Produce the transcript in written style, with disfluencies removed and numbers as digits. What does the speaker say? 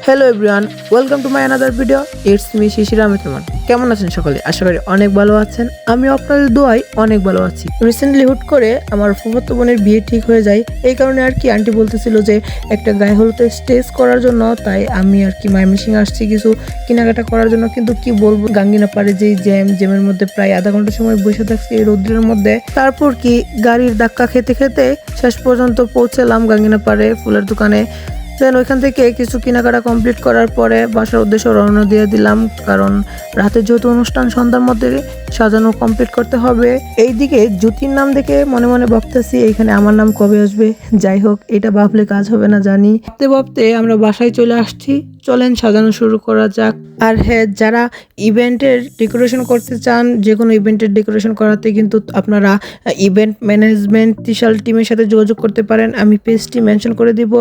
Hello everyone, welcome to my another video. It's me Shishir Ahmed Rahman. কেমন আছেন সকলে? আশা করি অনেক ভালো আছেন। আমি আপনাদের দোয়ায় অনেক ভালো আছি। রিসেন্টলি হুট করে আমার ফুফাতো বোনের বিয়ে ঠিক হয়ে যায়। এই কারণে আর কি আন্টি বলতেছিল যে একটা গায়ে হলুদে স্টেজ করার জন্য, তাই আমি আর কি ময়মনসিংহ আসছি কিছু কেনাকাটা করার জন্য। কিন্তু কি বলবো, গাঙ্গিনা পাড়ে যে জ্যামের মধ্যে প্রায় আধা ঘন্টা সময় বসে থাকছি এই রৌদ্রের মধ্যে। তারপর কি গাড়ির ধাক্কা খেতে খেতে শেষ পর্যন্ত পৌঁছালাম গাঙ্গিনা পাড়ে ফুলের দোকানে। দেন ওইখান থেকে কিছু কেনাকাটা কমপ্লিট করার পরে বাসার উদ্দেশ্যে রওনা দিয়ে দিলাম, কারণ রাতে যেহেতু অনুষ্ঠান সন্ধ্যার মধ্যে সাজানো কমপ্লিট করতে হবে। এইদিকে জ্যোতির নাম দেখে মনে মনে ভাবতেছি এইখানে আমার নাম কবে আসবে। যাই হোক, এটা ভাবলে কাজ হবে না জানি। ভাবতে ভাবতে আমরা বাসায় চলে আসছি। চলেন সাজানো শুরু করা যাক। আর হ্যাঁ, যারা ইভেন্টের ডেকোরেশন করতে চান, যে কোনো ইভেন্টের ডেকোরেশন করাতে কিন্তু আপনারা ইভেন্ট ম্যানেজমেন্ট টিমের সাথে যোগাযোগ করতে পারেন। আমি পেজটি মেনশন করে দিব।